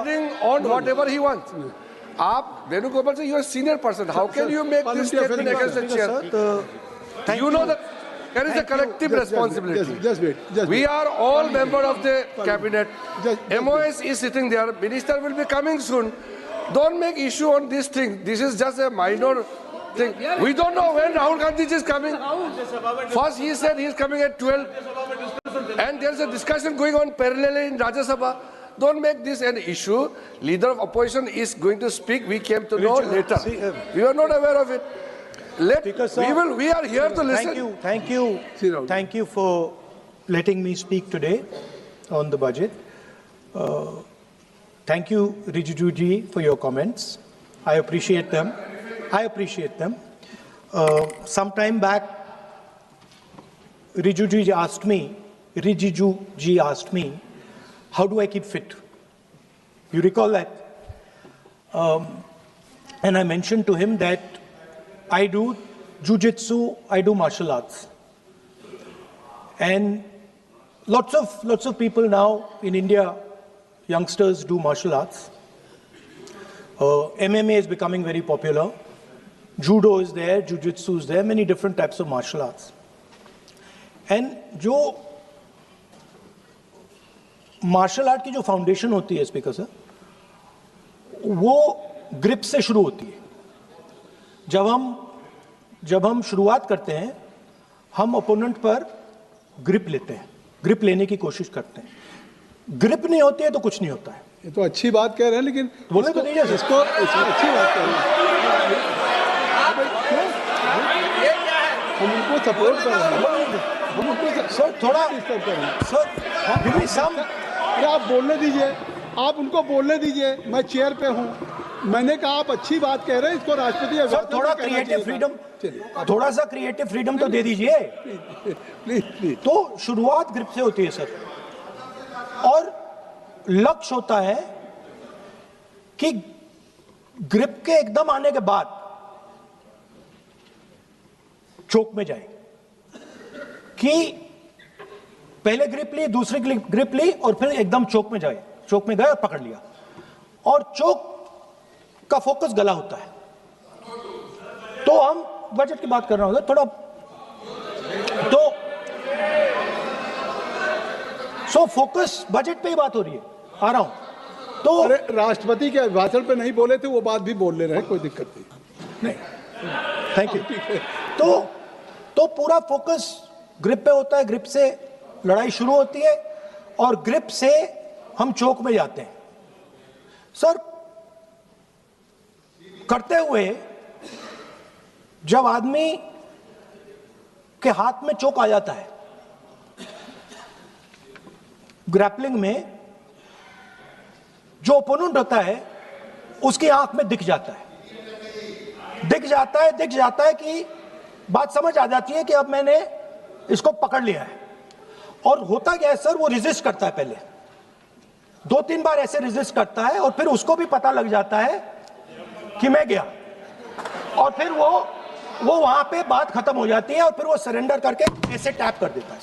deciding on whatever he wants. Aap, Venugopal sir, you are a senior person. How can you make this statement against the chair? You know that there is a collective responsibility. Just wait. We are all members of the cabinet. MOS is sitting there. Minister will be coming soon. Don't make issue on this thing. This is just a minor thing. We don't know when Rahul Gandhi is coming. First he said he is coming at 12. And there is a discussion going on parallelly in Rajya Sabha. Don't make this an issue. Leader of opposition is going to speak. We came to know later. We are not aware of it. We are here to listen. Thank you for letting me speak today on the budget. Thank you, Rijiju ji, for your comments. I appreciate them. Some time back, Rijiju ji asked me, how do I keep fit? You recall that? And I mentioned to him that I do jujitsu, I do martial arts. And lots of people now in India, youngsters do martial arts. MMA is becoming very popular. Judo is there, jujitsu is there, many different types of martial arts. And जो martial art की जो foundation होती है speaker sir, वो grip से शुरू होती है. जब हम शुरुआत करते हैं, हम ओपोनेंट पर ग्रिप लेते हैं, ग्रिप लेने की कोशिश करते हैं. ग्रिप नहीं होती है तो कुछ नहीं होता है. ये तो अच्छी बात कह रहे हैं, लेकिन बोले तो दीजिए इसको अच्छी बात कह रहे हैं. हम उनको सपोर्ट कर रहे हैं. सर थोड़ा सर आप बोलने दीजिए, आप उनको बोलने दीजिए. मैं चेयर पे हूँ. मैंने कहा आप अच्छी बात कह रहे हैं, इसको राष्ट्रपति थोड़ा क्रिएटिव फ्रीडम, थोड़ा सा क्रिएटिव फ्रीडम तो दे दीजिए. प्लीज. तो शुरुआत ग्रिप से होती है सर, और लक्ष्य होता है कि ग्रिप के एकदम आने के बाद चोक में जाए, कि पहले ग्रिप ली, दूसरी ग्रिप ली, और फिर एकदम चोक में जाए. चोक में गए और पकड़ लिया. और चोक का फोकस गला होता है. तो हम बजट की बात कर रहे हैं थोड़ा, तो फोकस बजट पे ही बात हो रही है. आ रहा हूं. तो राष्ट्रपति के भाषण पे नहीं बोले थे, वो बात भी बोल ले रहे हैं, कोई दिक्कत नहीं. Thank you. तो पूरा फोकस ग्रिप पे होता है. ग्रिप से लड़ाई शुरू होती है और ग्रिप से हम चौक में जाते हैं. सर, करते हुए जब आदमी के हाथ में चोक आ जाता है, ग्रैपलिंग में जो ओपोनेंट होता है उसकी आंख में दिख जाता है कि बात समझ आ जाती है कि अब मैंने इसको पकड़ लिया है. और होता क्या है सर, वो रेजिस्ट करता है. पहले 2-3 बार ऐसे रेजिस्ट करता है, और फिर उसको भी पता लग जाता है कि मैं गया, और फिर वो वहां पे बात खत्म हो जाती है, और फिर वो सरेंडर करके ऐसे टैप कर देता है.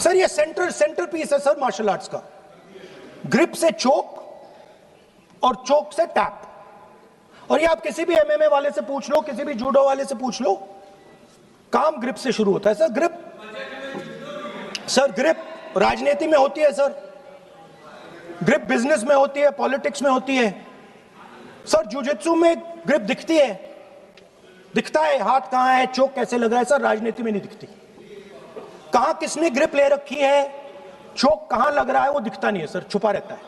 सर ये सेंटर पीस है सर मार्शल आर्ट्स का. ग्रिप से चोक और चोक से टैप. और ये आप किसी भी एमएमए वाले से पूछ लो, किसी भी जूडो वाले से पूछ लो, काम ग्रिप से शुरू होता है. सर ग्रिप राजनीति में होती है सर, ग्रिप बिजनेस में होती है, पॉलिटिक्स में होती है. सर जुजित्सु में ग्रिप दिखता है, हाथ कहां है, चोक कैसे लग रहा है. सर राजनीति में नहीं दिखती. कहां किसने ग्रिप ले रखी है, चोक कहां लग रहा है, वो दिखता नहीं है सर, छुपा रहता है.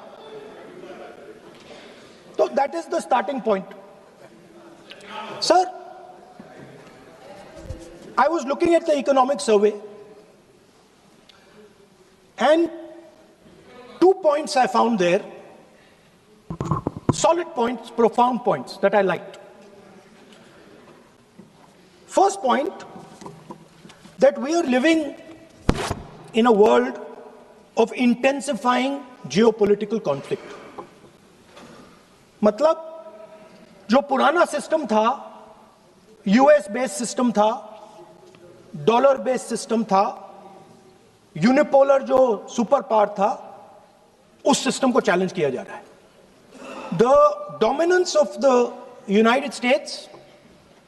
तो that is the starting point. Sir, I was looking at the economic survey, and 2 points I found there, solid points, profound points that I liked. First point, that we are living in a world of intensifying geopolitical conflict. मतलब जो पुराना system था, US based system था, dollar based system था, unipolar जो super power था, उस system को चैलेंज किया जा रहा है. The dominance of the United States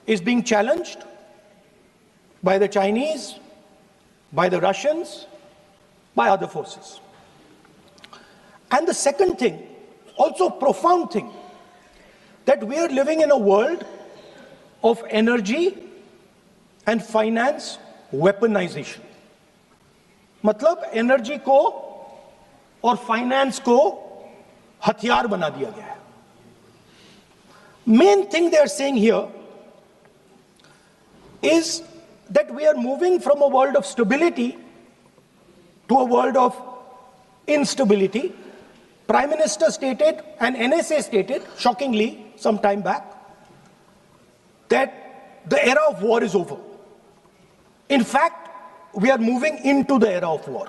is being challenged by the Chinese, by the Russians, by other forces. And the second thing, also profound thing, that we are living in a world of energy and finance weaponization. मतलब energy को और finance को हथियार बना दिया गया है. Main thing they are saying here is that we are moving from a world of stability to a world of instability. Prime Minister stated and NSA stated, shockingly, some time back, that the era of war is over. In fact, we are moving into the era of war.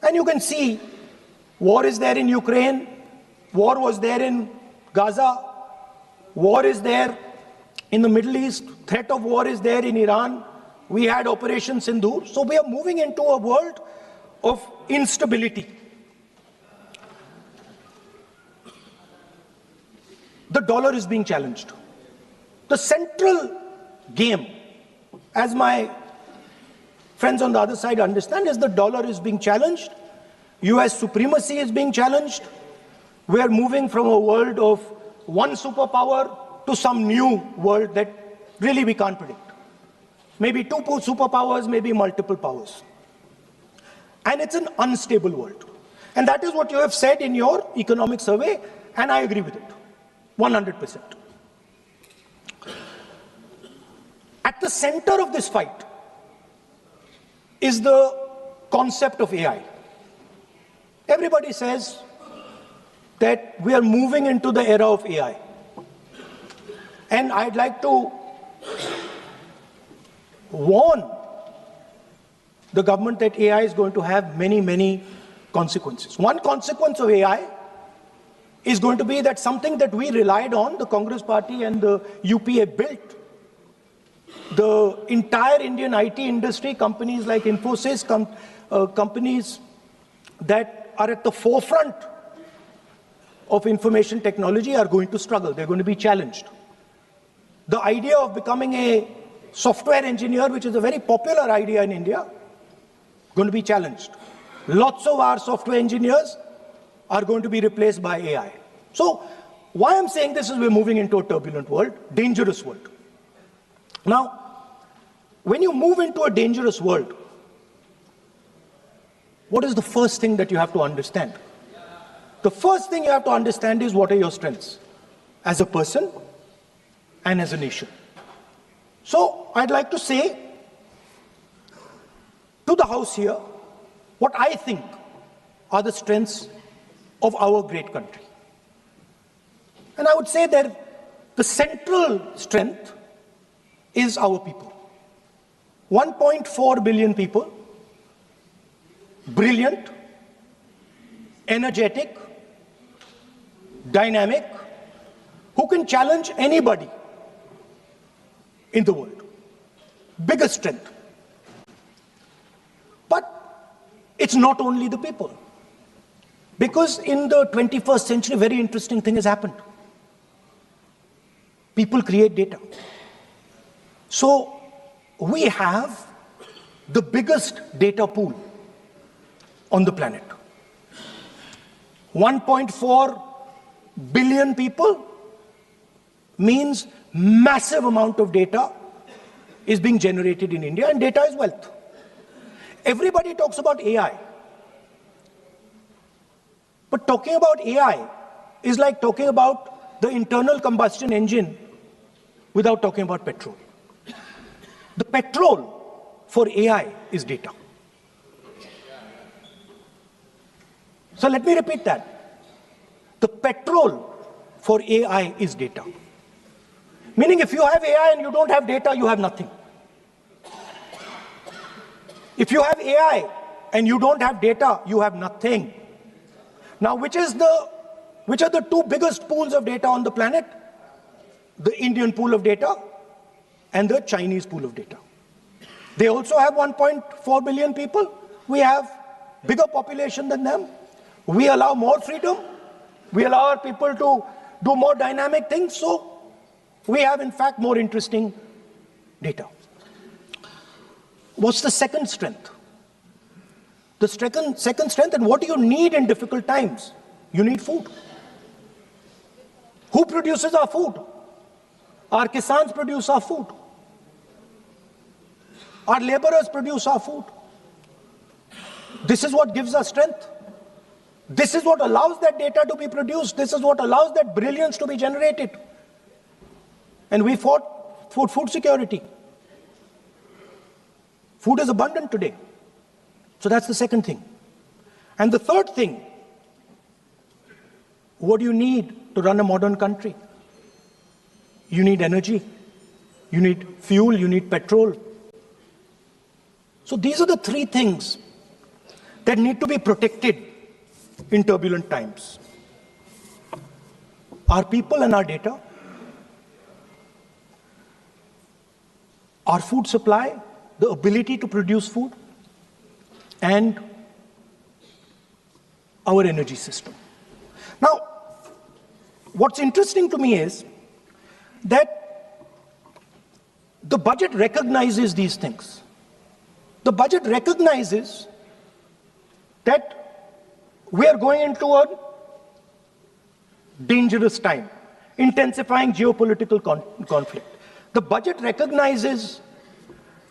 And you can see, war is there in Ukraine, war was there in Gaza, war is there in the Middle East, threat of war is there in Iran, we had Operation Sindoor. So we are moving into a world of instability. The dollar is being challenged. The central game, as my friends on the other side understand, is the dollar is being challenged. US supremacy is being challenged. We are moving from a world of one superpower to some new world that really we can't predict. Maybe two superpowers, maybe multiple powers. And it's an unstable world. And that is what you have said in your economic survey, and I agree with it, 100%. At the center of this fight is the concept of AI. Everybody says that we are moving into the era of AI. And I'd like to warn the government that AI is going to have many, many consequences. One consequence of AI is going to be that something that we relied on, the Congress Party and the UPA built, the entire Indian IT industry, companies like Infosys, companies that are at the forefront of information technology are going to struggle. They're going to be challenged. The idea of becoming a software engineer, which is a very popular idea in India, going to be challenged. Lots of our software engineers are going to be replaced by AI. So why I'm saying this is we're moving into a turbulent world, dangerous world. Now, when you move into a dangerous world, what is the first thing that you have to understand? The first thing you have to understand is what are your strengths as a person and as a nation. So I'd like to say to the House here what I think are the strengths of our great country. And I would say that the central strength is our people. 1.4 billion people, brilliant, energetic, dynamic, who can challenge anybody in the world. Biggest strength. But it's not only the people. Because in the 21st century, a very interesting thing has happened. People create data. So we have the biggest data pool on the planet. 1.4 billion people means massive amount of data is being generated in India, and data is wealth. Everybody talks about AI. But talking about AI is like talking about the internal combustion engine without talking about petrol. The petrol for AI is data. So let me repeat that. The petrol for AI is data. Meaning if you have AI and you don't have data, you have nothing. If you have AI and you don't have data, you have nothing. Now, which are the two biggest pools of data on the planet? The Indian pool of data and the Chinese pool of data. They also have 1.4 billion people. We have bigger population than them. We allow more freedom. We allow our people to do more dynamic things. So we have, in fact, more interesting data. What's the second strength? The second strength, and what do you need in difficult times? You need food. Who produces our food? Our kisans produce our food. Our laborers produce our food. This is what gives us strength. This is what allows that data to be produced. This is what allows that brilliance to be generated. And we fought for food security. Food is abundant today. So that's the second thing. And the third thing, what do you need to run a modern country? You need energy. You need fuel. You need petrol. So these are the three things that need to be protected in turbulent times. Our people and our data, our food supply, the ability to produce food, and our energy system. Now, what's interesting to me is that the budget recognizes these things. The budget recognizes that we are going into a dangerous time, intensifying geopolitical conflict. The budget recognizes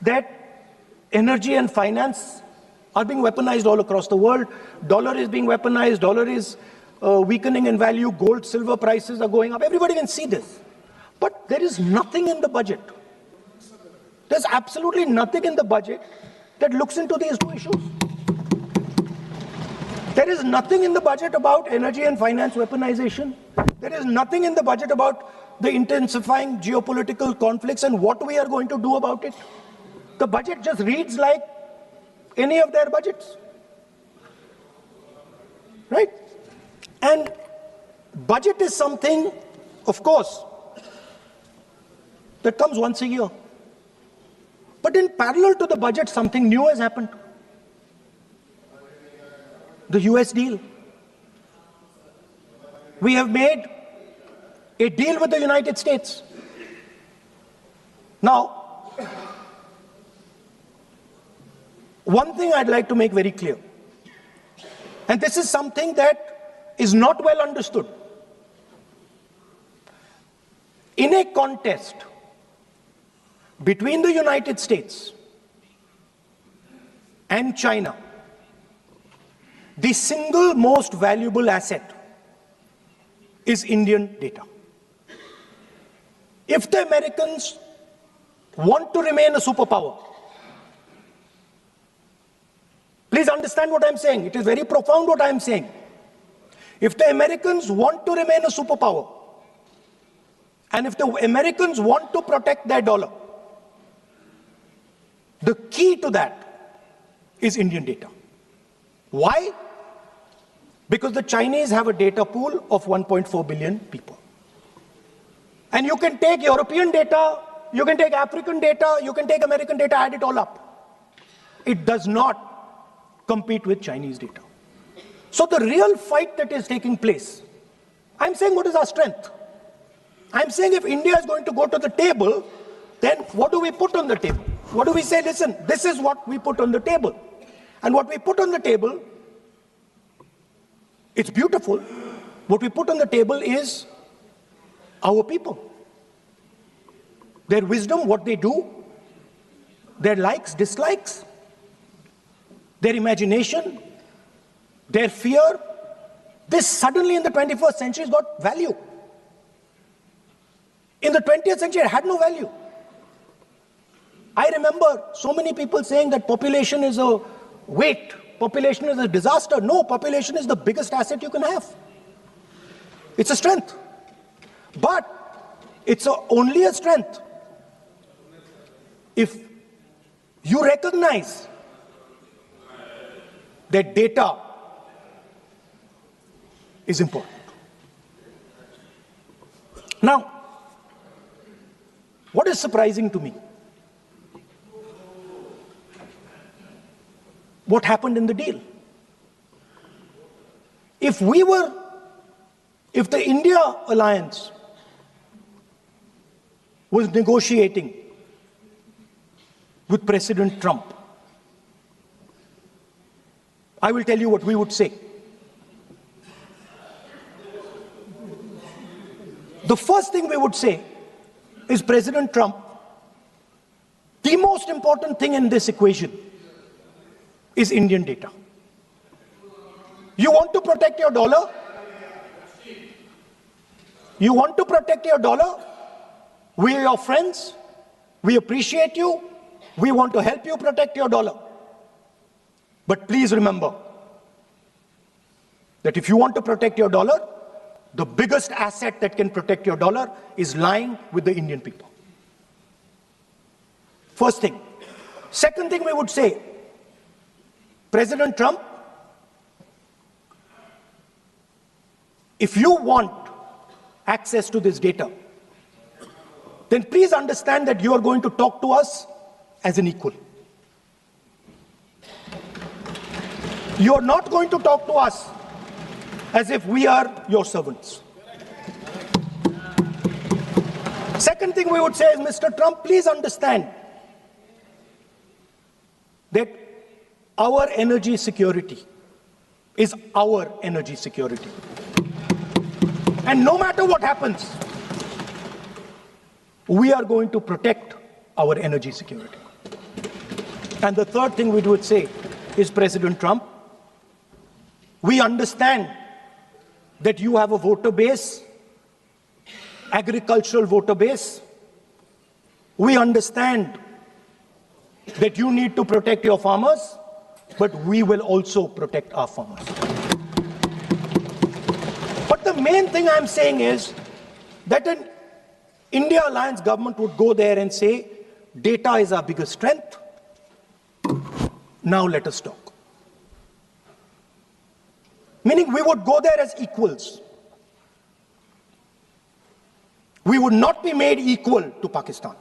that energy and finance are being weaponized all across the world. Dollar is being weaponized, dollar is weakening in value, gold, silver prices are going up. Everybody can see this. But there is nothing in the budget. There's absolutely nothing in the budget that looks into these two issues. There is nothing in the budget about energy and finance weaponization. There is nothing in the budget about the intensifying geopolitical conflicts and what we are going to do about it. The budget just reads like any of their budgets. Right? And budget is something, of course, that comes once a year. But in parallel to the budget, something new has happened. The US deal. We have made a deal with the United States. Now, one thing I'd like to make very clear, and this is something that is not well understood. In a contest between the United States and China, the single most valuable asset is Indian data. If the Americans want to remain a superpower, please understand what I'm saying. It is very profound what I'm saying. If the Americans want to remain a superpower, and if the Americans want to protect their dollar, the key to that is Indian data. Why? Because the Chinese have a data pool of 1.4 billion people. And you can take European data, you can take African data, you can take American data, add it all up. It does not compete with Chinese data. So the real fight that is taking place, I'm saying what is our strength? I'm saying if India is going to go to the table, then what do we put on the table? What do we say? Listen, this is what we put on the table. And what we put on the table, it's beautiful. What we put on the table is our people. Their wisdom, what they do, their likes, dislikes, their imagination, their fear. This suddenly in the 21st century has got value. In the 20th century, it had no value. I remember so many people saying that population is a weight, population is a disaster. No, population is the biggest asset you can have. It's a strength. But it's only a strength if you recognize that data is important. Now, what is surprising to me? What happened in the deal? if the India alliance was negotiating with President Trump, I will tell you what we would say. The first thing we would say is, President Trump, the most important thing in this equation is Indian data. You want to protect your dollar? You want to protect your dollar? We are your friends. We appreciate you. We want to help you protect your dollar. But please remember that if you want to protect your dollar, the biggest asset that can protect your dollar is lying with the Indian people. First thing. Second thing we would say, President Trump, if you want access to this data, then please understand that you are going to talk to us as an equal. You are not going to talk to us as if we are your servants. Second thing we would say is, Mr. Trump, please understand that our energy security is our energy security. And no matter what happens, we are going to protect our energy security. And the third thing we would say is, President Trump, we understand that you have a voter base, agricultural voter base. We understand that you need to protect your farmers, but we will also protect our farmers. But the main thing I'm saying is that an India Alliance government would go there and say, data is our biggest strength. Now let us talk. Meaning we would go there as equals. We would not be made equal to Pakistan.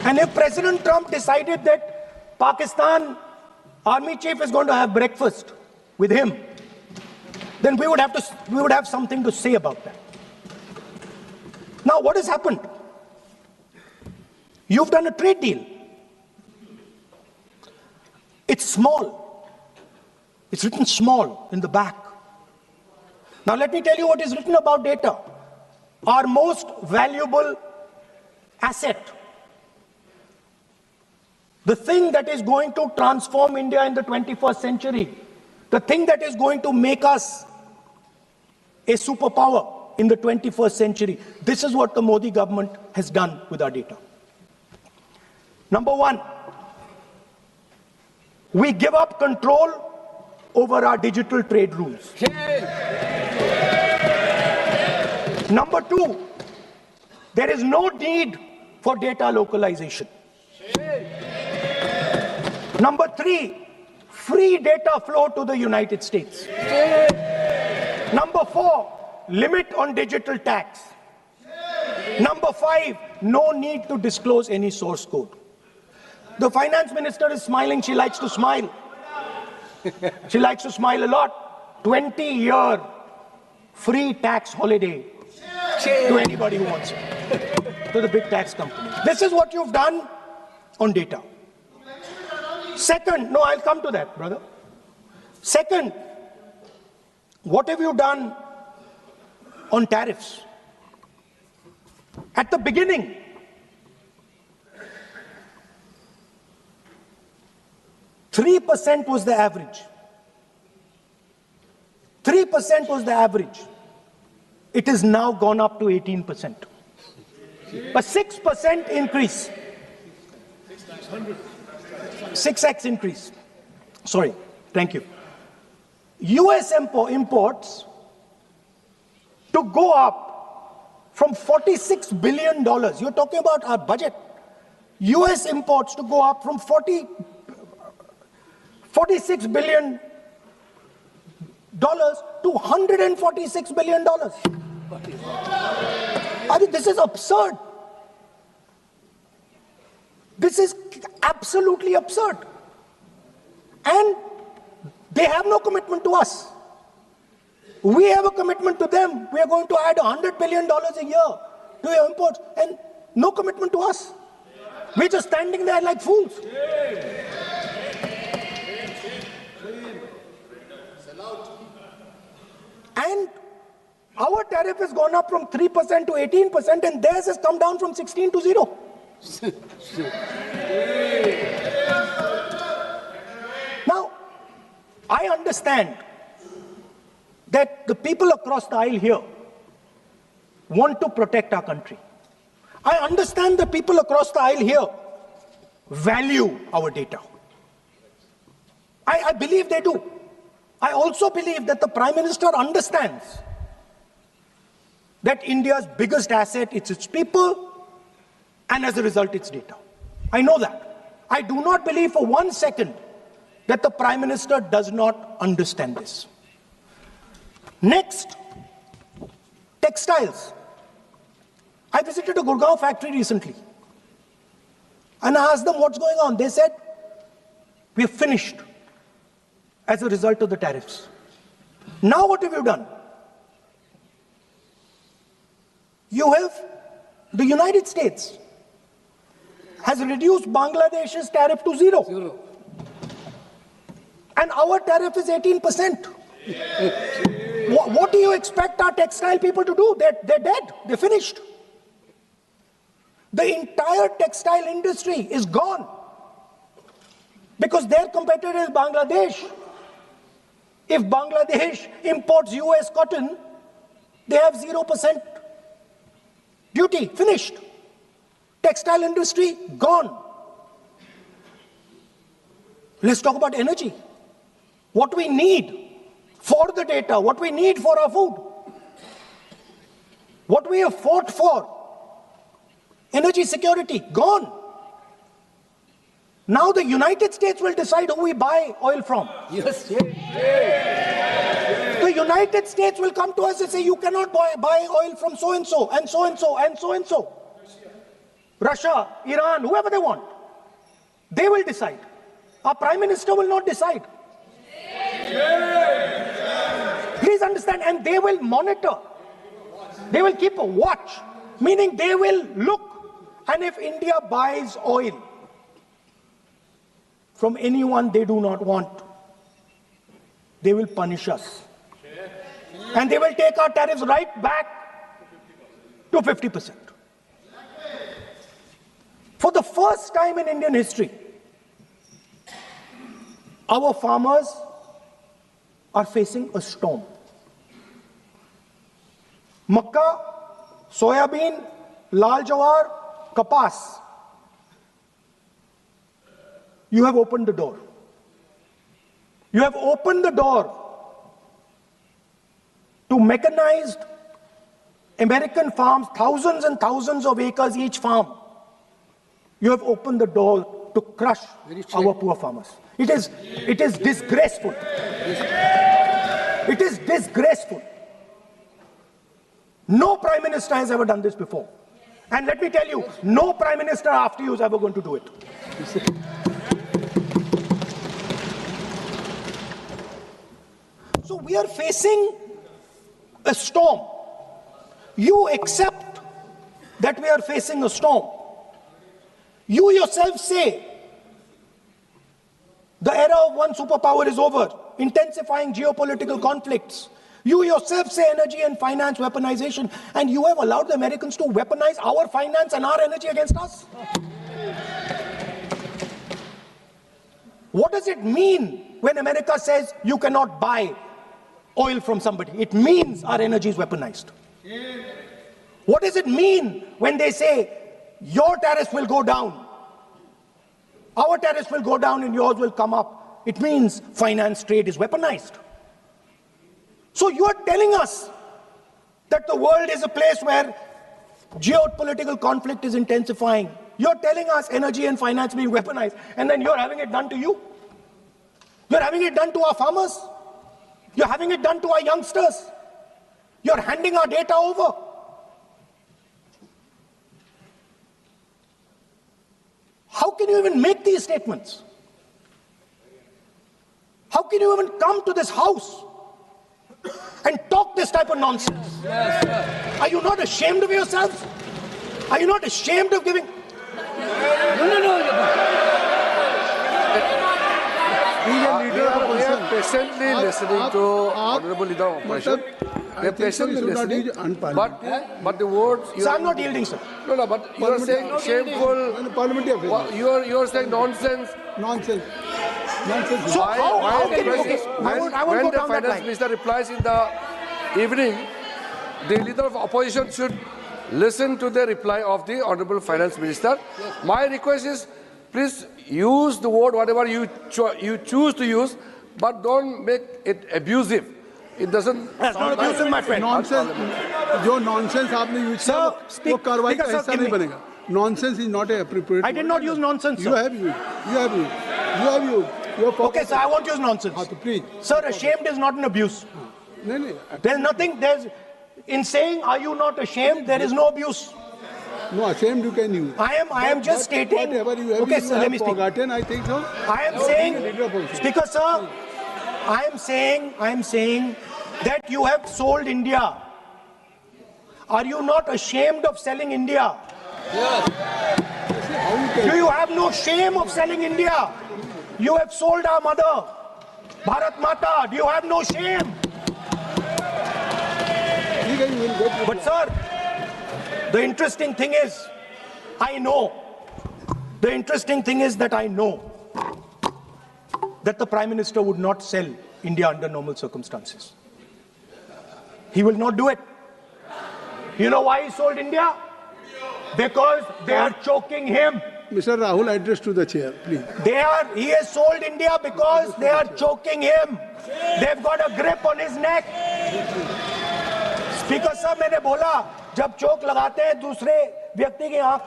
And if President Trump decided that Pakistan army chief is going to have breakfast with him, then we would have something to say about that. Now, what has happened? You've done a trade deal. It's small. It's written small in the back. Now, let me tell you what is written about data. Our most valuable asset, the thing that is going to transform India in the 21st century, the thing that is going to make us a superpower in the 21st century. This is what the Modi government has done with our data. Number one, we give up control over our digital trade rules. Number two, there is no need for data localization. Number three, free data flow to the United States. Number four, limit on digital tax. Number five, no need to disclose any source code. The finance minister is smiling. She likes to smile. She likes to smile a lot. 20-year free tax holiday to anybody who wants it, to the big tax companies. This is what you've done on data. Second, no, I'll come to that, brother. Second, what have you done on tariffs? At the beginning, %3 was the average. 3% was the average. It has now gone up to 18%. A 6% increase. 6x increase. Sorry, thank you. US imports to go up from $46 billion. You're talking about our budget. US imports to go up from $46 billion to $146 billion. I mean, this is absurd. This is absolutely absurd. And They have no commitment to us. We have a commitment to them. We are going to add $100 billion a year to your imports, and no commitment to us. We're just standing there like fools. And our tariff has gone up from 3% to 18%, and theirs has come down from 16 to 0. Now, I understand that the people across the aisle here want to protect our country. I understand the people across the aisle here value our data. I believe they do. I also believe that the Prime Minister understands that India's biggest asset is its people, and as a result, its data. I know that. I do not believe for 1 second that the Prime Minister does not understand this. Next, textiles. I visited a Gurgaon factory recently, and I asked them what's going on. They said, we are finished as a result of the tariffs. Now what have you done? You have, the United States has reduced Bangladesh's tariff to 0. And our tariff is 18%. What do you expect our textile people to do? They're dead. They're finished. The entire textile industry is gone because their competitor is Bangladesh. If Bangladesh imports US cotton, they have 0% duty. Finished. Textile industry gone. Let's talk about energy. What we need for the data, what we need for our food, what we have fought for. Energy security, gone. Now the United States will decide who we buy oil from. Yes. The United States will come to us and say, you cannot buy oil from so-and-so, and so-and-so, and so-and-so. Russia, Iran, whoever they want. They will decide. Our Prime Minister will not decide. Please understand, and they will monitor. They will keep a watch, meaning they will look. And if India buys oil from anyone they do not want, they will punish us. And they will take our tariffs right back to 50%. For the first time in Indian history, our farmers are facing a storm. Makkah, soybean, lal jawar, kapas. You have opened the door. You have opened the door to mechanized American farms, thousands and thousands of acres each farm. You have opened the door to crush our poor farmers. It is disgraceful. It is disgraceful. No Prime Minister has ever done this before. And let me tell you, no Prime Minister after you is ever going to do it. So we are facing a storm. You accept that we are facing a storm. You yourself say the era of one superpower is over, intensifying geopolitical conflicts. You yourself say energy and finance weaponization, and you have allowed the Americans to weaponize our finance and our energy against us. What does it mean when America says you cannot buy oil from somebody? It means our energy is weaponized. What does it mean when they say your tariffs will go down, our tariffs will go down and yours will come up? It means finance trade is weaponized. So you are telling us that the world is a place where geopolitical conflict is intensifying. You're telling us energy and finance being weaponized, and then you're having it done to you. You're having it done to our farmers. You're having it done to our youngsters. You're handing our data over. How can you even make these statements? How can you even come to this house and talk this type of nonsense? Yes, are you not ashamed of yourselves? Are you not ashamed of giving? No. We are patiently listening to Honorable Leader of Opposition. We are patiently listening. But the words. So I'm not yielding, sir. No, but you are saying shameful. You are saying nonsense. Nonsense. So how can you? Okay, when the finance minister replies in the evening, the leader of opposition should listen to the reply of the honorable finance minister. Yes. My request is, please use the word whatever you choose to use, but don't make it abusive. It doesn't. That's not abusive, my friend. Nonsense. जो nonsense आपने use किया वो कार्रवाई का हिस्सा नहीं बनेगा. Nonsense is not an appropriate. I did not use nonsense, sir. You have used. Okay, sir, I won't use nonsense. Please. Sir, ashamed is not an abuse. No. There's nothing. In saying, are you not ashamed? There is no abuse. No, ashamed you can use. I am just stating. Whatever you have, okay, sir, let me speak. Forgotten, I think so. I am saying, Speaker, sir, I am saying that you have sold India. Are you not ashamed of selling India? Yes. Do you have no shame of selling India? You have sold our mother, Bharat Mata. Do you have no shame? But sir, the interesting thing is, I know that the Prime Minister would not sell India under normal circumstances. He will not do it. You know why he sold India? Because they are choking him. Mr. Rahul, address to the chair, please. He has sold India because they are choking him. They've got a grip on his neck. Speaker साहब, मैंने बोला जब चोक लगाते हैं दूसरे व्यक्ति की आंख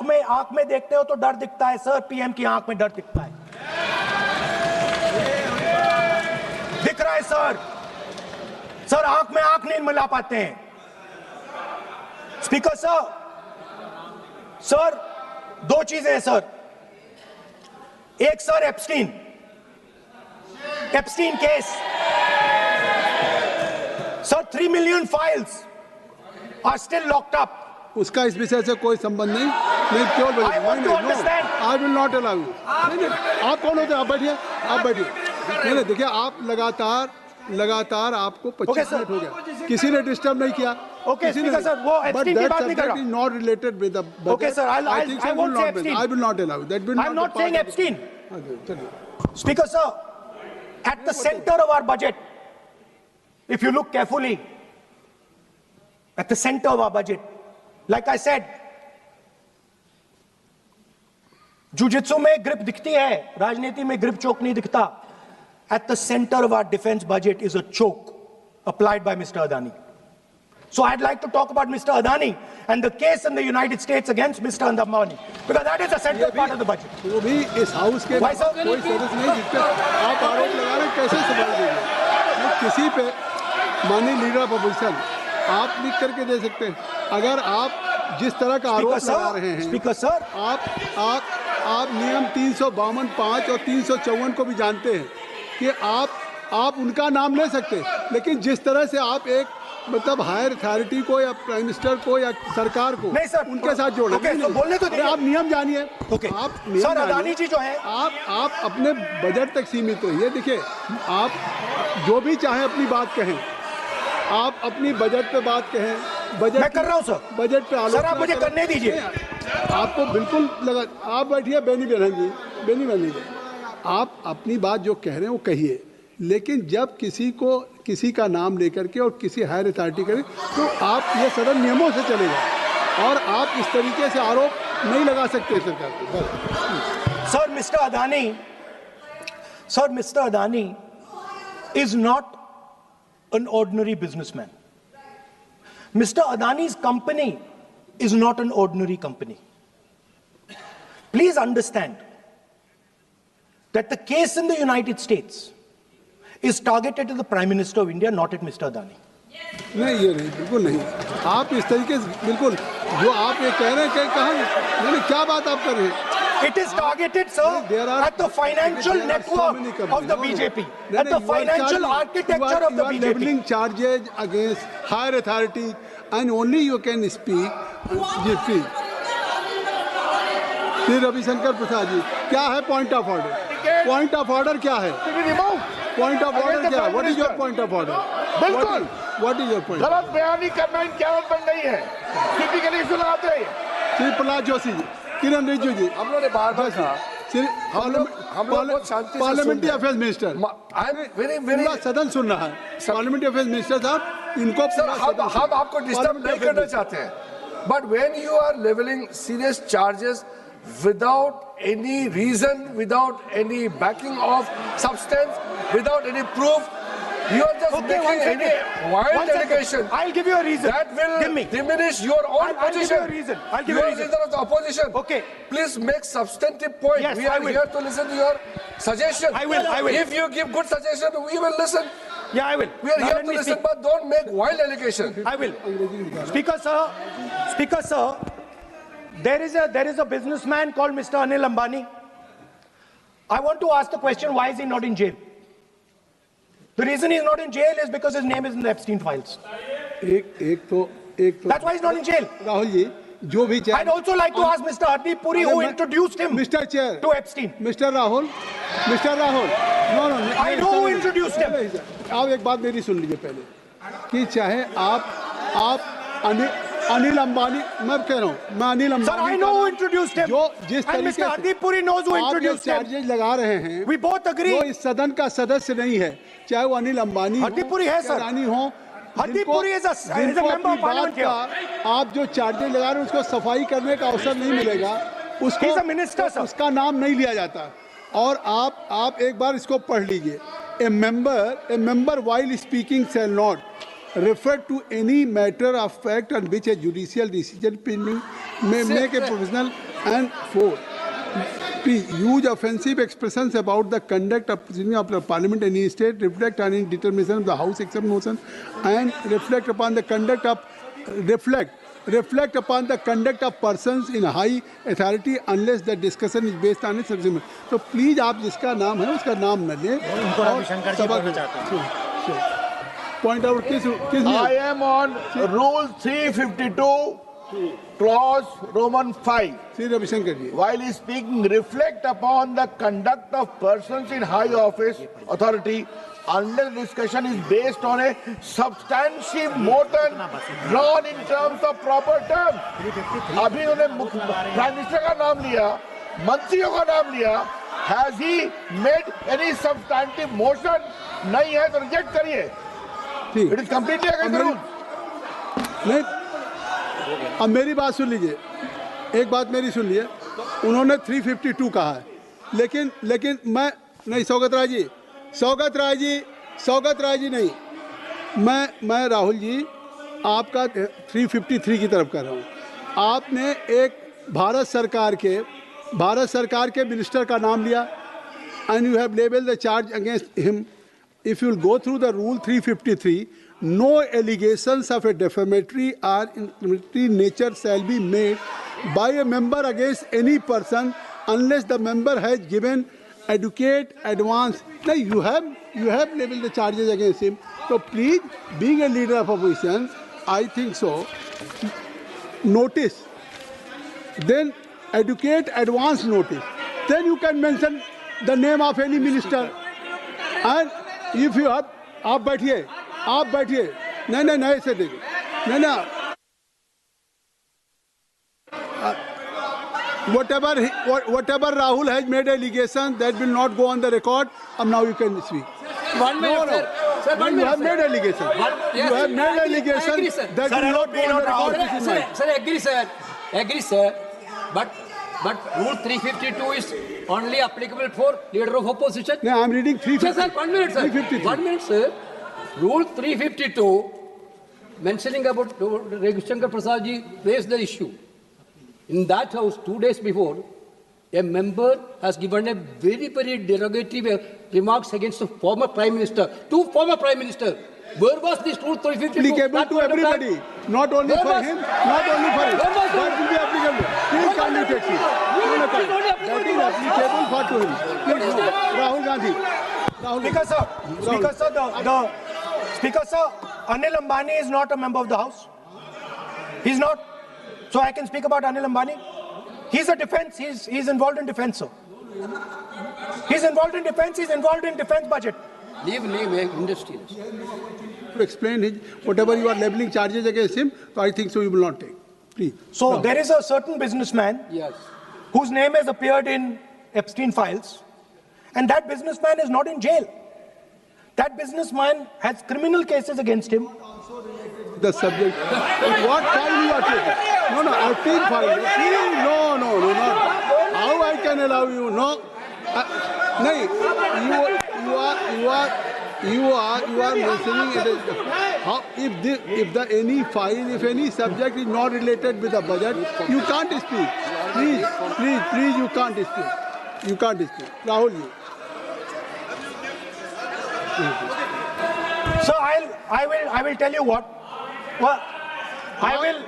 में देखते हो तो डर दिखता है सर. पीएम की आंख में डर दिखता है. दिख रहा है सर आंख में आंख नहीं मिला पाते हैं. स्पीकर सर दो चीजें हैं सर. एक sir Epstein case sir 3 million files are still locked up. उसका इस विषय से कोई संबंध नहीं. क्यों बोल रहे हैं? I will not allow you. नहीं, आप कौन होते हैं? आप बैठिए. नहीं, देखिए आप लगातार आपको 25 मिनट हो गया. किसी ने डिस्टर्ब नहीं किया. Okay, Speaker sir, वो Epstein की बात नहीं कर रहा. But that subject is not related with the budget. Okay, sir, I won't say Epstein. I will not allow you. That will not. I'm not saying Epstein. Okay. Speaker sir, at the center of our budget, if you look carefully, at the center of our budget, like I said, jujitsu में grip दिखती है, राजनीति में grip choke नहीं दिखता. At the center of our defense budget is a choke applied by Mr. Adani. So I'd like to talk about Mr. Adani and the case in the United States against Mr. Adani, because that is a central part of the budget. वो भी इस house के कोई सदस्य नहीं जिसपे आप आरोप लगा रहे हैं, कैसे संभाल देंगे? किसी पे माननीय लीडर ऑफ अपोजिशन आप लिख करके दे सकते हैं. अगर आप जिस तरह का आरोप लगा रहे हैं, स्पीकर सर, आप नियम 352, 5 और 354 को भी जानते हैं कि आप उनका नाम ले सकते, लेकिन जिस तरह से आप एक मतलब हायर अथॉरिटी को या प्राइम मिनिस्टर को या सरकार को नहीं सर, उनके साथ जोड़े. तो बोलने तो आप नियम जानिए. आप सर अदानी जी जो है, आप अपने बजट तक सीमित रहिए. देखिए आप जो भी चाहें अपनी बात कहें, आप अपनी बजट पे बात कहें. बजट मैं कर रहा हूं सर. बजट पे आलोचना सर आप मुझे करने दीजिए. आपको बिल्कुल लगा. आप बैठिए बेनी बहन जी, आप अपनी बात जो कह रहे हैं वो कहिए, लेकिन जब किसी का नाम लेकर के और किसी हायर अथॉरिटी करें तो आप ये सदन नियमों से चलेगा और आप इस तरीके से आरोप नहीं लगा सकते सरकार को. Sir mister Adani is not an ordinary businessman. Mr. Adani's company is not an ordinary company. Please understand that the case in the United States is targeted at the Prime Minister of India, not at Mr. Adani. नहीं, ये नहीं, बिल्कुल नहीं. आप इस तरीके से बिल्कुल जो आप ये कह रहे हैं, कहाँ, क्या बात आप कर रहे हैं? It is targeted, sir, at the financial network of the BJP, at the financial architecture of the BJP. You are leveling charges against higher authorities, and only you can speak. Shri Ravishankar Prasad ji, क्या है point of order? Point of order क्या है? Point of order क्या है? What is your point of order? बिल्कुल, what is your point? गलत बयानी करना इनकी आदत बन गई है, टिपिकली सुनाते हैं। श्री प्रहलाद जोशी जी, किरण रिजिजू जी, हम लोगों ने बार-बार कहा, हम लोग बहुत शांति से parliamentary affairs minister, I am very सदन सुन रहा है, पार्लियामेंट्री अफेयर्स मिनिस्टर साहब, इनको सर हम आपको डिस्टर्ब नहीं करना चाहते हैं, but when you are levelling serious charges without any reason, without any backing of substance, without any proof, you are just making any wild allegation. I'll give you a reason. That will diminish your own I'll position. give you a reason. I'll give you a reason. You are leader of the opposition. Okay. Please make substantive point. Yes, we are here to listen to your suggestion. I will. If you give good suggestion, we will listen. Yeah, I will. We are here to listen, but don't make wild allegation. I will. Speaker sir, there is a businessman called Mr. Anil Ambani. I want to ask the question, why is he not in jail? The reason he's not in jail is because his name is in the Epstein files. एक तो That's why he's not in jail. Rahul ji, जो भी I'd also like to ask Mr. Hardeep Puri, who introduced him Mr. Chair to Epstein. Mr. Rahul, no, I know who introduced him. आप एक बात मेरी सुन लीजिए पहले, कि चाहे आप अनिल अंबानी, मैं कह रहा हूँ, मैं Anil Ambani, Sir, I know who introduced him. जो जिस and तरीके Mr. Hardeep Puri knows who introduced him. Charges लगा रहे हैं, We both agree. वो इस सदन का सदस्य नहीं है, चाहे वो अनिल अंबानी Hardeep Puri है सर, रानी हो, Hardeep Puri is a member of parliament here. आप जो चार्जेज लगा रहे हैं उसको सफाई करने का अवसर नहीं मिलेगा, उसको He's a minister, sir. उसका नाम नहीं लिया जाता। और आप एक बार इसको पढ़ लीजिए, a member while speaking shall not refer to any matter of fact on which a judicial decision may make a provisional and for use offensive expressions about the conduct of the parliament in any state, reflect on any determination of the house except motion, and reflect upon the conduct of persons in high authority unless the discussion is based on a subject. So please आप जिसका नाम है उसका नाम न लें। Point out I am on Rule 352, Clause Roman 5. While he speaking, reflect upon the conduct of persons in high office, authority, unless discussion is based on a substantive motion drawn in terms of proper terms. अभी उन्होंने prime minister का नाम लिया, मंत्रियों का नाम लिया. Has he made any substantive motion? नहीं है तो रिजेक्ट करिए. It is completely against the rule. नहीं, अब मेरी बात सुन लीजिए, एक बात मेरी सुन लीजिए, उन्होंने 352 कहा है, लेकिन मैं नहीं, सौगत राय जी नहीं, मैं राहुल जी आपका 353 की तरफ कर रहा हूँ। आपने एक भारत सरकार के मिनिस्टर का नाम लिया, and you have labeled the charge against him. If you will go through the rule 353, no allegations of a defamatory or incriminatory nature shall be made by a member against any person unless the member has given adequate advance. Now you have labeled the charges against him. So please, being a leader of opposition, I think so. Notice, then adequate advance notice. Then you can mention the name of any minister. And if you have, आप बैठिए, नहीं ऐसे देखिए, नहीं, whatever Rahul has made allegation, that will not go on the record. And now you can speak. 1 minute, sir. Sir, 1 minute. You have made allegation. You have made allegation that will not go on the record. Sir, agree, sir. But Rule 352 is only applicable for leader of opposition. No, I am reading 352. Sir, 1 minute, sir. 1 minute, sir. Rule 352, mentioning about Shankar Prasad ji raised the issue. In that house, 2 days before, a member has given a very, very derogatory remarks against the former Prime Minister, two former Prime Ministers. Where was this rule 352? Applicable to everybody, not only for him, not only for him. That will be applicable. Please kindly take it. That is applicable for to him. Please, no. Rahul Gandhi. Speaker sir, Speaker sir, Anil Ambani is not a member of the House. He's not. So I can speak about Anil Ambani. He's a defense. He's involved in defense, sir. He's involved in defense. He's involved in defense budget. Leave industry. To explain his whatever you are leveling charges against him, so I think so you will not take. Please. So there is a certain businessman whose name has appeared in Epstein files, and that businessman is not in jail. That businessman has criminal cases against him. The subject. What file you are taking? No, Epstein file. No, not. How I can allow you? No. You are mentioning it. How if any subject is not related with the budget, you can't speak. Please, you can't speak. You can't speak. Rahul, you. So I will tell you what. Well, I will.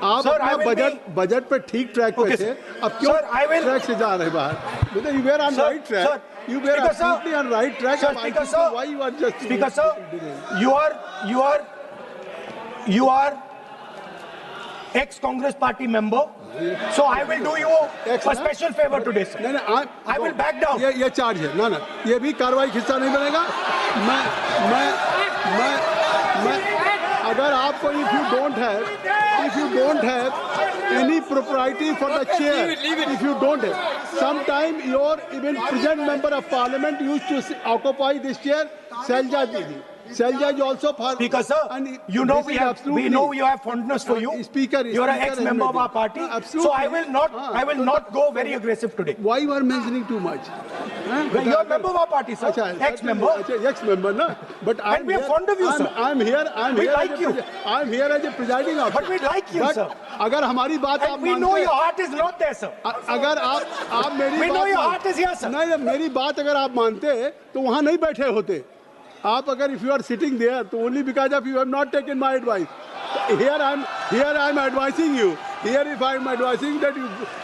आप अपना budget पे ठीक track पे थे, अब क्यों track से जा रहे बाहर? मतलब you were on right track. You were absolutely on right track. Speaker sir, why you are just Speaker sir, you are ex-Congress party member. So I will do you a special favor today, sir. No, I will back down. ये charge है. No, ये भी कार्रवाई हिस्सा नहीं बनेगा. मैं अगर आपको if you don't have any propriety for the chair, if you don't have, sometime your even present member of parliament used to occupy this chair, Selja Didi. Selja is also part. Speaker sir, you know we know you have fondness for you. Speaker, you are an ex-member of our party. Absolutely. So I will not go very aggressive today. Why you are mentioning too much? You are a member of our party, sir. Ex-member. Ex-member, no. But and we are fond of you, sir. We like you. I'm here as a presiding officer. But we like you, sir. अगर हमारी बात आप we know your heart is not there, sir. अगर आप मेरी we know your heart is here, sir. नहीं, मेरी बात अगर आप मानते तो वहाँ नहीं बैठे होते. आप अगर if you are sitting there, तो only because of you have not taken my advice. Here I'm advising you. Here if I'm advising that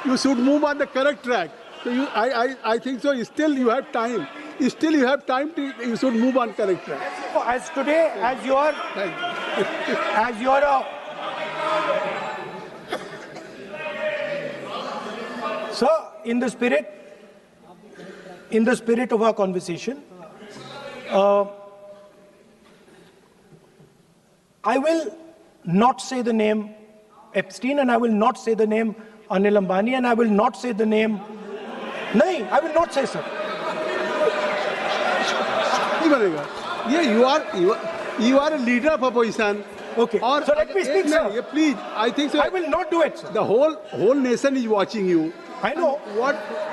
you should move on the correct track. So I think so. Still you have time. Still you have time to you should move on correct track. So as today, as you are sir, in the spirit of our conversation, I will not say the name Epstein, and I will not say the name Anil Ambani, and I will not say the name. No, I will not say, sir. You are a leader of opposition. Okay. So let me speak, sir. Please, I think so. I will not do it, sir. The whole nation is watching you. I know.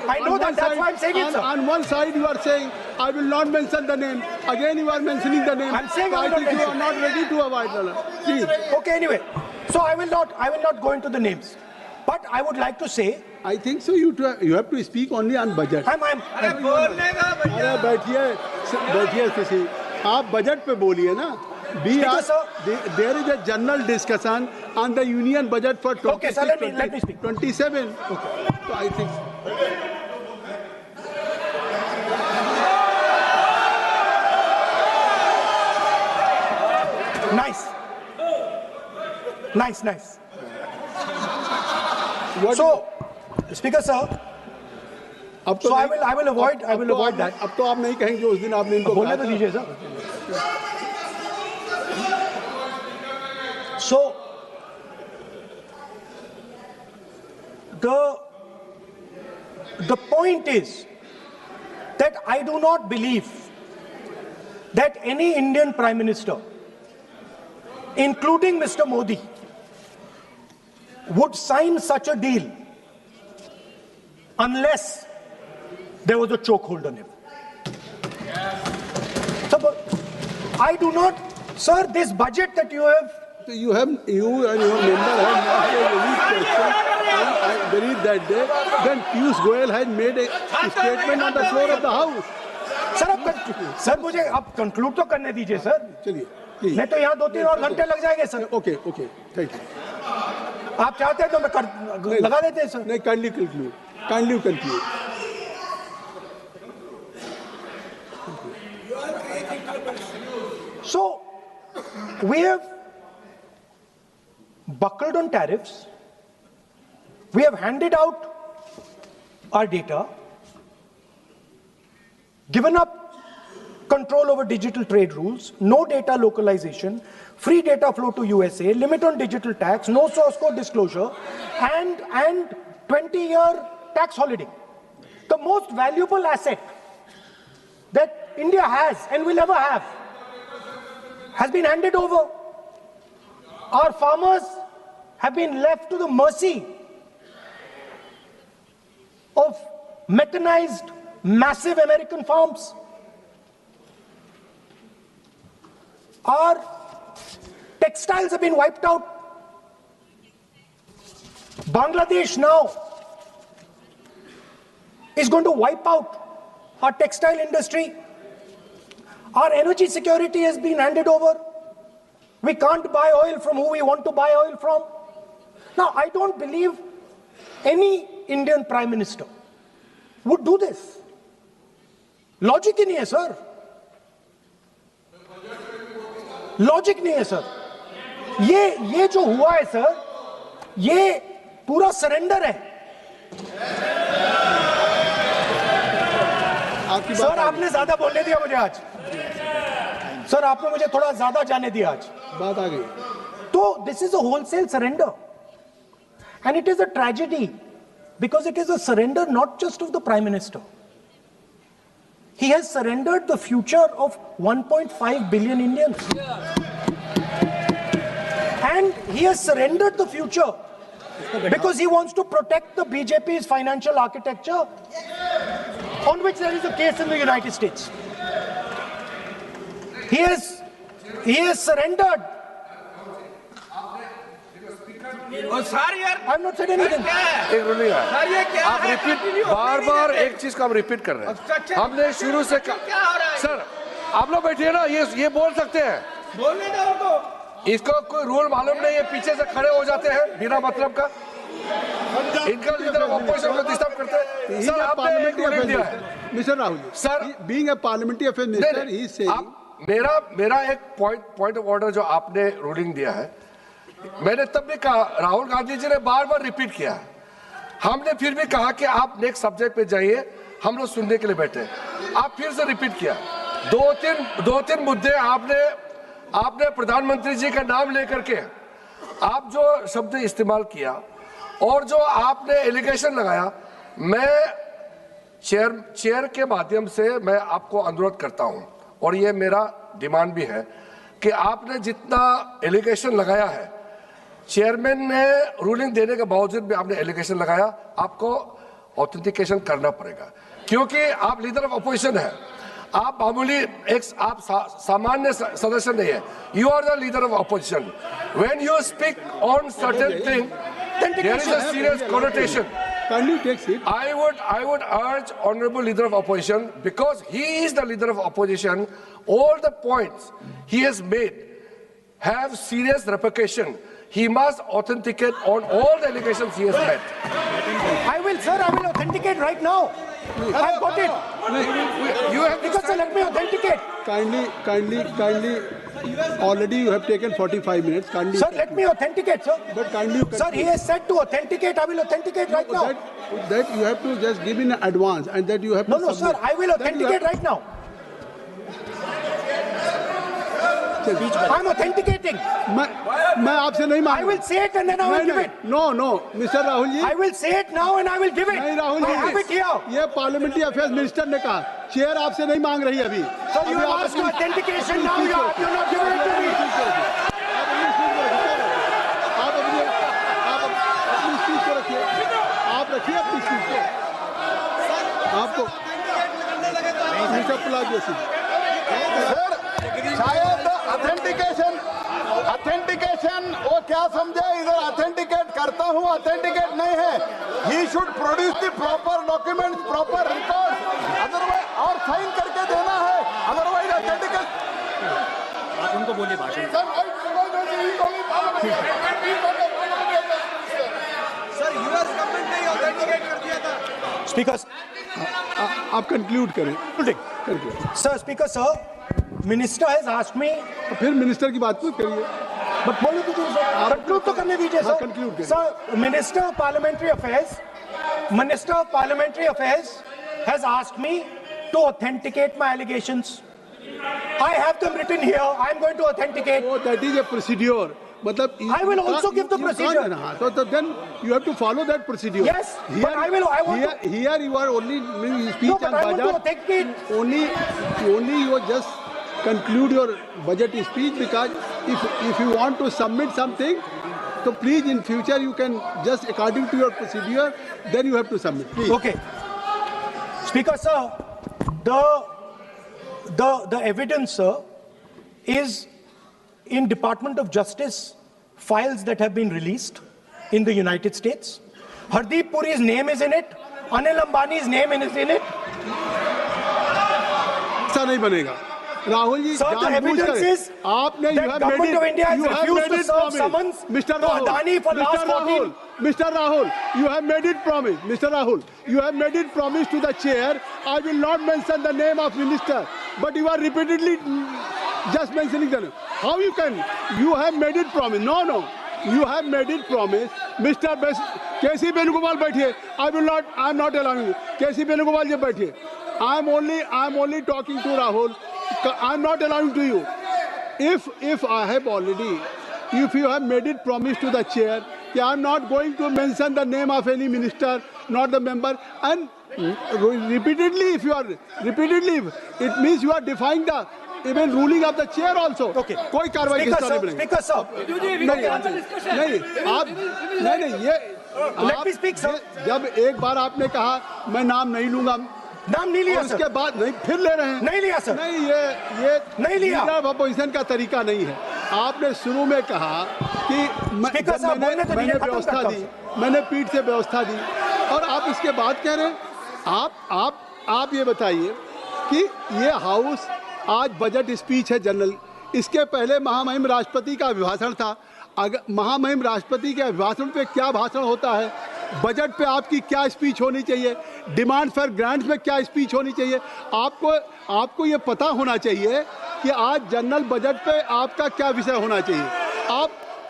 I know that. That's why I'm saying it, sir. On one side, you are saying, I will not mention the name. Again, you are mentioning the name. I'm saying I think you are not ready to avoid the please. Okay, anyway. So I will not go into the names. But I would like to say. I think so. You have to speak only on budget. बैठिए किसी आप budget पे बोलिए ना. There is a general discussion on the union budget for 26, okay, sir, let me speak. 27. Okay. So I think. Nice. So, Speaker sir. So I will avoid that. अब तो आप नहीं कहेंगे उस दिन आपने इनको बोलने तो दीजिए sir. So the point is that I do not believe that any Indian Prime Minister, including Mr. Modi, would sign such a deal unless there was a chokehold on him. So, I do not, sir, this budget that you have. You and your member have asked a unique question, and I believe that day. Then Piyush Goyal has made a statement on the floor of the House. Sir, मुझे आप conclude तो करने दीजिए, sir. चलिए. नहीं तो यहाँ 2-3 और घंटे लग जाएंगे sir. Okay okay, thank you. आप चाहते हैं तो मैं लगा देते हैं सर। नहीं, kindly conclude, kindly conclude. So we have buckled on tariffs. We have handed out our data, given up control over digital trade rules, no data localization, free data flow to USA, limit on digital tax, no source code disclosure, and 20-year tax holiday. The most valuable asset that India has and will ever have has been handed over. Our farmers have been left to the mercy of mechanized, massive American farms. Our textiles have been wiped out. Bangladesh now is going to wipe out our textile industry. Our energy security has been handed over. We can't buy oil from who we want to buy oil from. Now, I don't believe any Indian Prime Minister would do this. Logic ही नहीं है sir, logic नहीं है sir. ये जो हुआ है sir, ये पूरा सरेंडर है। सर आपने ज्यादा बोलने दिया मुझे आज, सर आपने मुझे थोड़ा ज्यादा जाने दिया आज, बात आ गई। तो this is a wholesale surrender and it is a tragedy because it is a surrender not just of the Prime Minister. He has surrendered the future of 1.5 billion Indians. And he has surrendered the future because he wants to protect the BJP's financial architecture on which there is a case in the United States. He has surrendered. I'm not saying anything. एक ruling है, आप repeat बार एक चीज को हम repeat कर रहे हैं। हमने शुरू से सर आप लोग बैठिए ना, ये बोल सकते हैं, बोलने दो उनको। इसको कोई रूल मालूम नहीं है, पीछे से खड़े हो जाते हैं बिना मतलब का, इनका लीडर ऑपोजिशन को डिस्टर्ब करते हैं। सर आपने एक रूलिंग दिया है Mr Rahul sir, being a parliamentary affair minister ही से मेरा एक पॉइंट ऑफ ऑर्डर जो आपने रूलिंग दिया है, मैंने तब भी कहा, राहुल गांधी जी ने बार रिपीट किया, हमने फिर भी कहा कि आप नेक्स्ट सब्जेक्ट पे जाइए, हम लोग सुनने के लिए बैठे। आप फिर से रिपीट किया, दो तीन मुद्दे आपने प्रधानमंत्री जी का नाम लेकर के आप जो शब्द इस्तेमाल किया और जो आपने एलिगेशन लगाया, मैं चेयर के माध्यम से मैं आपको अनुरोध करता हूं और ये मेरा डिमांड भी है कि आपने जितना एलिगेशन लगाया है, चेयरमैन ने रूलिंग देने के बावजूद भी आपने एलिगेशन लगाया, आपको ऑथेंटिकेशन करना पड़ेगा, क्योंकि आप लीडर ऑफ अपोजिशन है, आप मामूली आप सामान्य सदस्य नहीं है, you are the leader of opposition. When you speak on certain thing there is a serious connotation. I would urge honorable leader of opposition, because he is the leader of opposition, all the points he has made have serious repercussion. He must authenticate on all the allegations he has made. I will authenticate right now. I've got it. You have because sir, let me authenticate. Kindly. Already you have taken 45 minutes. Kindly. Sir, let me authenticate, sir. But kindly. Sir, he has said to authenticate. I will authenticate right now. That you have to just give in advance, and that you have to. No, sir. I will authenticate right now. I'm authenticating. मैं आपसे नहीं मांग। I will say it and then I will give it. No, Mr. Rahul ji. I will say it now and I will give it. नहीं Rahul ji, I have it here. ये parliamentary affairs minister ने कहा, chair आपसे नहीं मांग रही अभी। So you have asked for authentication now. You're not giving it to me. आप अपनी स्पीच को रखिए। आप रखिए अपनी स्पीच को। आपको मिस्टर पुलाजी सर, शायद ऑथेंटिकेशन वो क्या समझे, इधर ऑथेंटिकेट करता हूँ, ऑथेंटिकेट नहीं है। He should produce the proper documents, proper record, otherwise और साइन करके देना है, अदरवाइज ऑथेंटिकेट। आप उनको बोलिए। बोलिए भाषण। सर यूएस गवर्नमेंट ने ऑथेंटिकेट कर दिया था। स्पीकर आप कंक्लूड करें। Sir, speaker sir, minister has asked me. फिर मिनिस्टर की बात मत करिए, बट बोलो तो सर, कंक्लूड तो करने दीजिए सर। कंक्लूड करिए। Sir, minister of parliamentary affairs has asked me to authenticate my allegations. I have them written here. I am going to authenticate. Oh, that is a procedure. मतलब I will also give the procedure. So then you have to follow that procedure. Yes, but I want to. Here you are only speech No, but on I want to budget. authenticate. Only you just conclude your budget speech, because if you want to submit something, so please in future you can just according to your procedure, then you have to submit. Please. Okay. Speaker sir, the evidence, sir, is in Department of Justice files that have been released in the United States. Hardeep Puri's name is in it. Anil Ambani's name is in it. ऐसा नहीं बनेगा Rahul ji. Sir, the evidence is आपने that government of India has refused to serve summons Mr. to Adani for last 14. Mr. Rahul, you have made it promise. Mr. Rahul, you have made it promise to the chair. I will not mention the name of minister, but you are repeatedly just mentioning the name. How you can? You have made it promise. No. You have made it promise. Mr. K.C. Venugopal बैठिए. I am not allowing you. K.C. Venugopal जी बैठिए. I am only talking to Rahul. I am not allowing to you. If you have made it promise to the chair, I am not going to mention the name of any minister, not the member, and repeatedly, it means you are defying the even ruling of the chair also. Okay. कोई कार्रवाई किस तरह नहीं बनेगी? Speaker sir. नहीं ये Let me speak sir. जब एक बार आपने कहा मैं नाम नहीं लूंगा, नाम नहीं लिया सर। उसके बाद नहीं फिर ले रहे हैं। नहीं लिया सर। नहीं ये नहीं लिया। अपोजिशन का तरीका नहीं है। आपने शुरू में कहा कि मैंने व्यवस्था दी, मैंने पीठ से व्यवस्था दी, और आप इसके बाद कह रहे हैं। आप ये बताइए कि ये हाउस आज बजट स्पीच है जनरल, इसके पहले महामहिम राष्ट्रपति का अभिभाषण था। अगर महामहिम राष्ट्रपति के अभिभाषण पे क्या भाषण होता है, बजट पे आपकी क्या स्पीच होनी चाहिए, डिमांड फॉर ग्रांट्स में क्या स्पीच होनी चाहिए, आपको ये पता होना चाहिए कि आज जनरल बजट पे आपका क्या विषय होना चाहिए।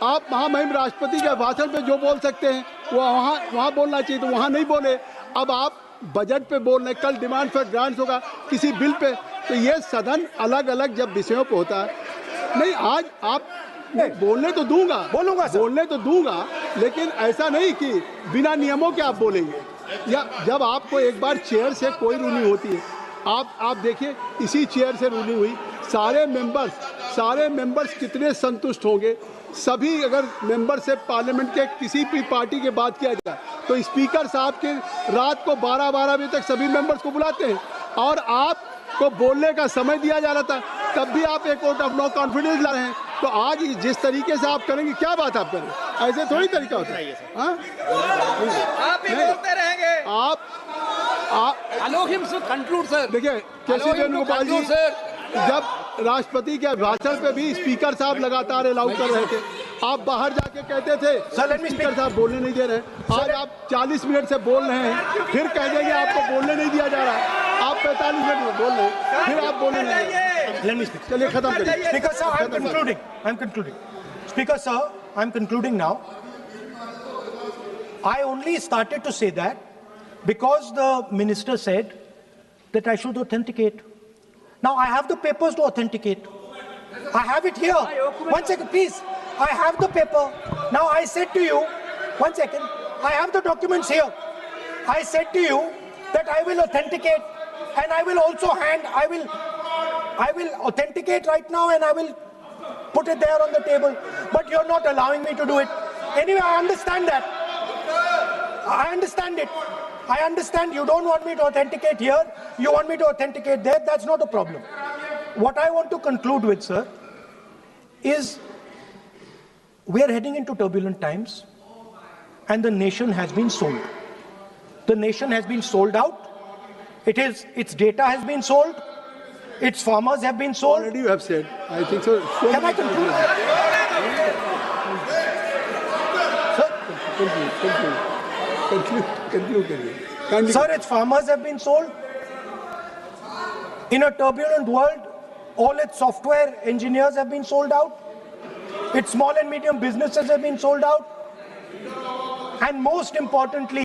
आप महामहिम राष्ट्रपति के भाषण पे जो बोल सकते हैं वो वहाँ बोलना चाहिए, तो वहाँ नहीं बोले। अब आप बजट पे बोल रहे, कल डिमांड फॉर ग्रांट्स होगा किसी बिल पे, तो ये सदन अलग अलग जब विषयों पे होता है। नहीं, आज आप बोलने तो दूंगा, लेकिन ऐसा नहीं कि बिना नियमों के आप बोलेंगे। या जब आपको एक बार चेयर से कोई रूलिंग होती है, आप देखिए इसी चेयर से रूलिंग हुई, सारे मेंबर्स कितने संतुष्ट होंगे। सभी अगर मेंबर से पार्लियामेंट के किसी भी पार्टी के बात किया जाए तो स्पीकर साहब के रात को 12 बजे तक सभी मेंबर्स को बुलाते हैं, और आपको बोलने का समय दिया जा रहा था, तब भी आप एक वोट ऑफ नो कॉन्फिडेंस ला रहे हैं। तो आज जिस तरीके से आप करेंगे, क्या बात आप करें, ऐसे थोड़ी तरीका होता है। आप ही बोलते रहेंगे। देखिए केसी वेणुगोपाल जी जब राष्ट्रपति के भाषण पे भी स्पीकर साहब लगातार अलाउ कर रहे थे, आप बाहर जाके कहते थे स्पीकर साहब बोलने नहीं दे रहे। आज आप 40 मिनट से बोल रहे हैं, फिर कह देंगे आपको बोलने नहीं दिया जा रहा है। आप 45 मिनट में बोल रहे हैं, फिर आप बोलने नहीं। चलिए खत्म करिए। Speaker sir, I'm concluding. Speaker sir, I'm concluding now. I only started to say that because the minister said that I should authenticate. Now I have the papers to authenticate. I have it here. 1 second, please. I have the paper. Now I said to you, 1 second. I have the documents here. I said to you that I will authenticate, and I will also I will authenticate right now, and I will put it there on the table. But you're not allowing me to do it. Anyway, I understand that. I understand it. I understand you don't want me to authenticate here. You want me to authenticate there. That's not a problem. What I want to conclude with, sir, is we are heading into turbulent times, and the nation has been sold. The nation has been sold out. Its data has been sold. its farmers have been sold. Already you have said. I think so. Can I conclude? Conclude. Sir, its farmers have been sold. In a turbulent world, all its software engineers have been sold out. Its small and medium businesses have been sold out. And most importantly,